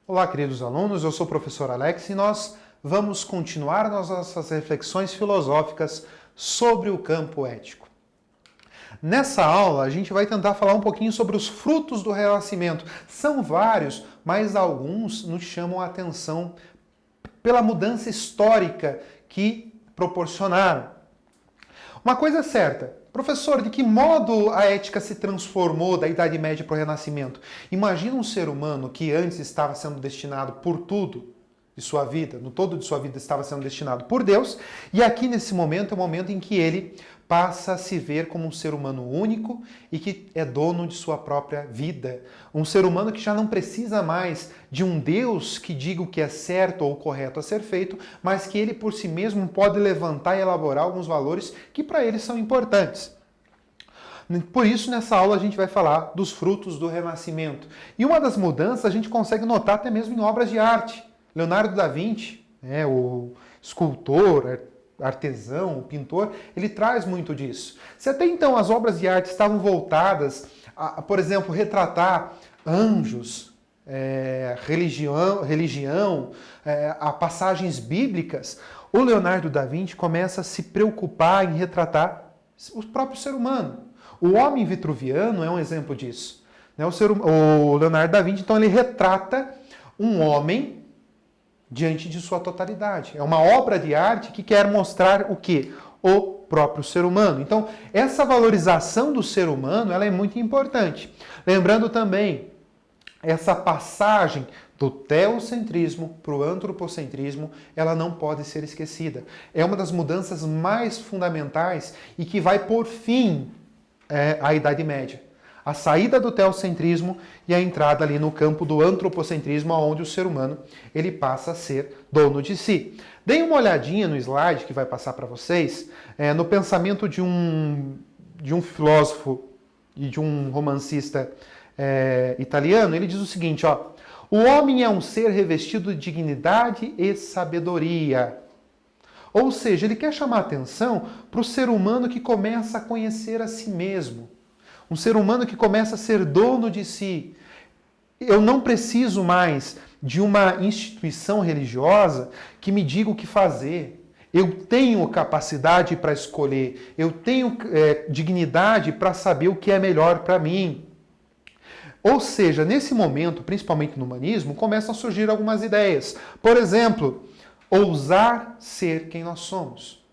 Olá, queridos alunos, eu sou o professor Alex e nós vamos continuar nossas reflexões filosóficas sobre o campo ético. Nessa aula, a gente vai tentar falar um pouquinho sobre os frutos do renascimento. São vários, mas alguns nos chamam a atenção pela mudança histórica que proporcionaram. Uma coisa é certa, professor, de que modo a ética se transformou da Idade Média para o Renascimento? Imagina um ser humano que antes estava sendo destinado por tudo de sua vida, no todo de sua vida estava sendo destinado por Deus, e aqui nesse momento é o momento em que ele passa a se ver como um ser humano único e que é dono de sua própria vida. Um ser humano que já não precisa mais de um Deus que diga o que é certo ou correto a ser feito, mas que ele por si mesmo pode levantar e elaborar alguns valores que para ele são importantes. Por isso, nessa aula a gente vai falar dos frutos do Renascimento. E uma das mudanças a gente consegue notar até mesmo em obras de arte. Leonardo da Vinci, o escultor, artesão, o pintor, ele traz muito disso. Se até então as obras de arte estavam voltadas a, por exemplo, retratar anjos, religião, a passagens bíblicas, o Leonardo da Vinci começa a se preocupar em retratar o próprio ser humano. O homem vitruviano é um exemplo disso. O Leonardo da Vinci, então, ele retrata um homem diante de sua totalidade. É uma obra de arte que quer mostrar o quê? O próprio ser humano. Então, essa valorização do ser humano, ela é muito importante. Lembrando também, essa passagem do teocentrismo para o antropocentrismo, ela não pode ser esquecida. É uma das mudanças mais fundamentais e que vai por fim à Idade Média. A saída do teocentrismo e a entrada ali no campo do antropocentrismo, onde o ser humano ele passa a ser dono de si. Deem uma olhadinha no slide que vai passar para vocês, no pensamento de um filósofo e de um romancista italiano. Ele diz o seguinte, o homem é um ser revestido de dignidade e sabedoria. Ou seja, ele quer chamar a atenção para o ser humano que começa a conhecer a si mesmo. Um ser humano que começa a ser dono de si. Eu não preciso mais de uma instituição religiosa que me diga o que fazer. Eu tenho capacidade para escolher. Eu tenho dignidade para saber o que é melhor para mim. Ou seja, nesse momento, principalmente no humanismo, começam a surgir algumas ideias. Por exemplo, ousar ser quem nós somos.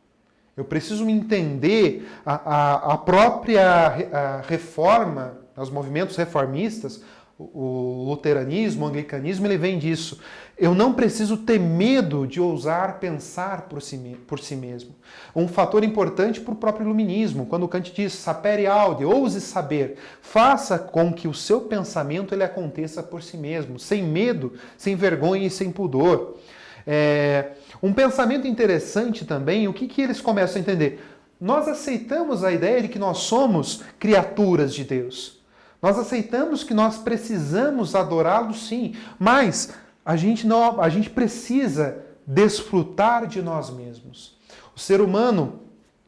Eu preciso me entender a própria reforma, os movimentos reformistas, o luteranismo, o anglicanismo, ele vem disso. Eu não preciso ter medo de ousar pensar por si mesmo. Um fator importante para o próprio iluminismo, quando Kant diz, sapere aude, ouse saber, faça com que o seu pensamento ele aconteça por si mesmo, sem medo, sem vergonha e sem pudor. Um pensamento interessante também, o que eles começam a entender? Nós aceitamos a ideia de que nós somos criaturas de Deus. Nós aceitamos que nós precisamos adorá-lo, sim, mas a gente precisa desfrutar de nós mesmos. O ser humano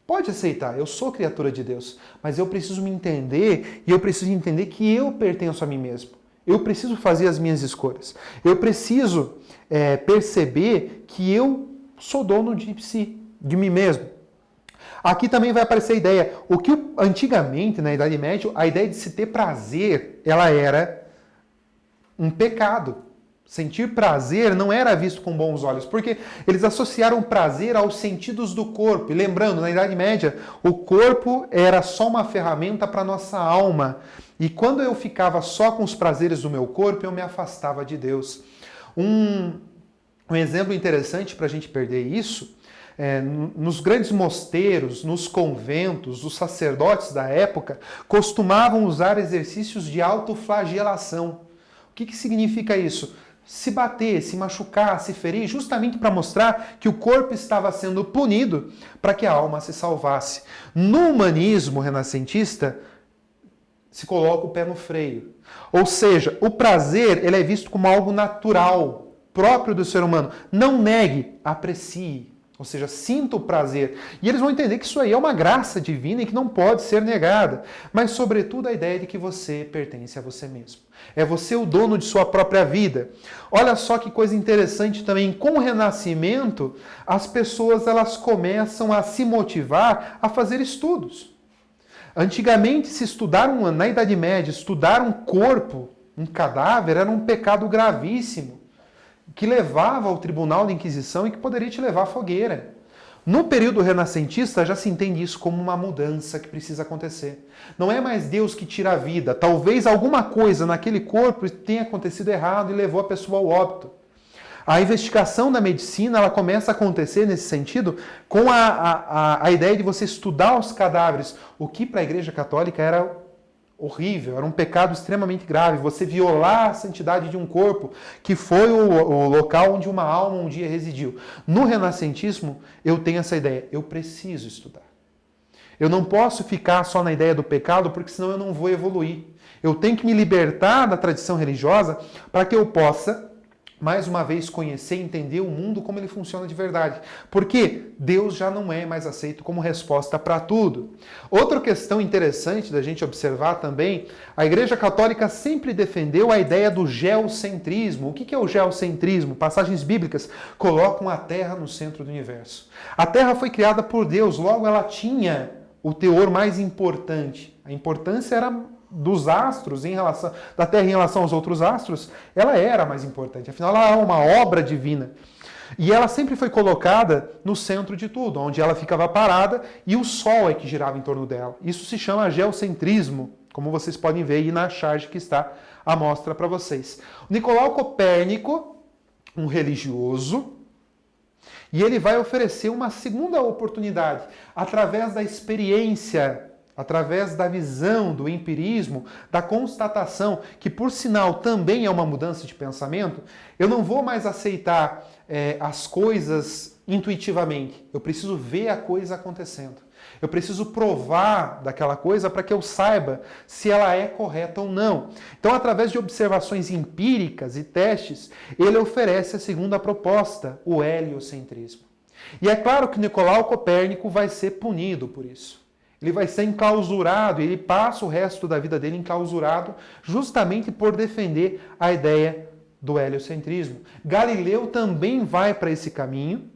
pode aceitar, eu sou criatura de Deus, mas eu preciso me entender e eu preciso entender que eu pertenço a mim mesmo. Eu preciso fazer as minhas escolhas. Eu preciso perceber que eu sou dono de si, de mim mesmo. Aqui também vai aparecer a ideia, o que antigamente, na Idade Média, a ideia de se ter prazer, ela era um pecado. Sentir prazer não era visto com bons olhos, porque eles associaram prazer aos sentidos do corpo. E lembrando, na Idade Média, o corpo era só uma ferramenta para a nossa alma. E quando eu ficava só com os prazeres do meu corpo, eu me afastava de Deus. Um exemplo interessante para a gente perder isso, nos grandes mosteiros, nos conventos, os sacerdotes da época costumavam usar exercícios de autoflagelação. O que significa isso? Se bater, se machucar, se ferir, justamente para mostrar que o corpo estava sendo punido para que a alma se salvasse. No humanismo renascentista, se coloca o pé no freio. Ou seja, o prazer ele é visto como algo natural, próprio do ser humano. Não negue, aprecie. Ou seja, sinta o prazer. E eles vão entender que isso aí é uma graça divina e que não pode ser negada. Mas, sobretudo, a ideia de que você pertence a você mesmo. É você o dono de sua própria vida. Olha só que coisa interessante também. Com o Renascimento, as pessoas elas começam a se motivar a fazer estudos. Antigamente, se estudar na Idade Média, estudar um corpo, um cadáver, era um pecado gravíssimo, que levava ao tribunal da Inquisição e que poderia te levar à fogueira. No período renascentista, já se entende isso como uma mudança que precisa acontecer. Não é mais Deus que tira a vida. Talvez alguma coisa naquele corpo tenha acontecido errado e levou a pessoa ao óbito. A investigação da medicina ela começa a acontecer nesse sentido com a ideia de você estudar os cadáveres, o que para a Igreja Católica era horrível, era um pecado extremamente grave, você violar a santidade de um corpo, que foi o local onde uma alma um dia residiu. No renascentismo, eu tenho essa ideia, eu preciso estudar. Eu não posso ficar só na ideia do pecado, porque senão eu não vou evoluir. Eu tenho que me libertar da tradição religiosa para que eu possa mais uma vez conhecer e entender o mundo como ele funciona de verdade. Porque Deus já não é mais aceito como resposta para tudo. Outra questão interessante da gente observar também, a Igreja Católica sempre defendeu a ideia do geocentrismo. O que é o geocentrismo? Passagens bíblicas colocam a Terra no centro do universo. A Terra foi criada por Deus, logo ela tinha o teor mais importante. A importância era dos astros da Terra em relação aos outros astros, ela era mais importante. Afinal, ela é uma obra divina. E ela sempre foi colocada no centro de tudo, onde ela ficava parada e o Sol é que girava em torno dela. Isso se chama geocentrismo, como vocês podem ver aí na charge que está à mostra para vocês. O Nicolau Copérnico, um religioso, e ele vai oferecer uma segunda oportunidade, através da experiência, através da visão, do empirismo, da constatação, que por sinal também é uma mudança de pensamento. Eu não vou mais aceitar as coisas intuitivamente. Eu preciso ver a coisa acontecendo. Eu preciso provar daquela coisa para que eu saiba se ela é correta ou não. Então, através de observações empíricas e testes, ele oferece a segunda proposta, o heliocentrismo. E é claro que Nicolau Copérnico vai ser punido por isso. Ele vai ser enclausurado, ele passa o resto da vida dele enclausurado justamente por defender a ideia do heliocentrismo. Galileu também vai para esse caminho.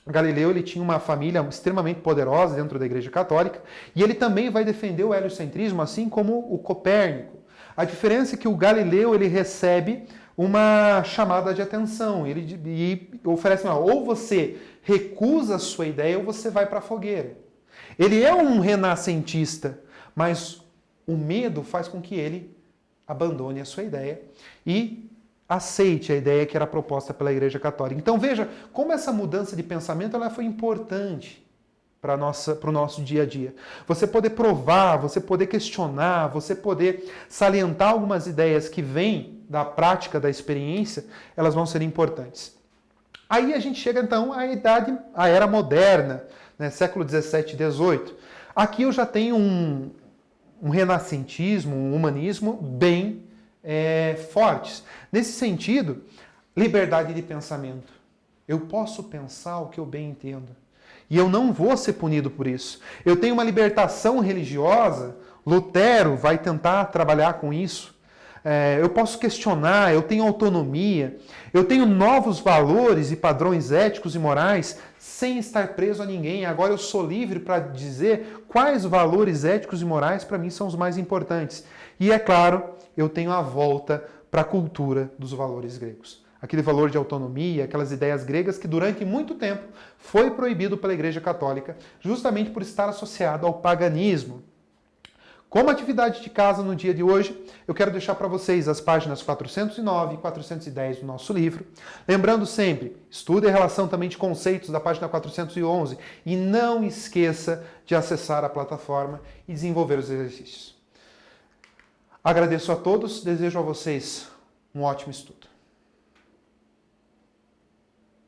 Galileu ele tinha uma família extremamente poderosa dentro da Igreja Católica e ele também vai defender o heliocentrismo, assim como o Copérnico. A diferença é que o Galileu ele recebe uma chamada de atenção. Ele oferece, ou você recusa a sua ideia ou você vai para a fogueira. Ele é um renascentista, mas o medo faz com que ele abandone a sua ideia e aceite a ideia que era proposta pela Igreja Católica. Então veja como essa mudança de pensamento ela foi importante para o nosso dia a dia. Você poder provar, você poder questionar, você poder salientar algumas ideias que vêm da prática, da experiência, elas vão ser importantes. Aí a gente chega então à Era Moderna, né, século 17 e 18. Aqui eu já tenho um renascentismo, um humanismo bem fortes. Nesse sentido, liberdade de pensamento. Eu posso pensar o que eu bem entendo. E eu não vou ser punido por isso. Eu tenho uma libertação religiosa, Lutero vai tentar trabalhar com isso. Eu posso questionar, eu tenho autonomia, eu tenho novos valores e padrões éticos e morais sem estar preso a ninguém. Agora eu sou livre para dizer quais valores éticos e morais para mim são os mais importantes. E é claro, eu tenho a volta para a cultura dos valores gregos. Aquele valor de autonomia, aquelas ideias gregas que durante muito tempo foi proibido pela Igreja Católica, justamente por estar associado ao paganismo. Como atividade de casa no dia de hoje, eu quero deixar para vocês as páginas 409 e 410 do nosso livro. Lembrando sempre, estude a relação também de conceitos da página 411 e não esqueça de acessar a plataforma e desenvolver os exercícios. Agradeço a todos, desejo a vocês um ótimo estudo.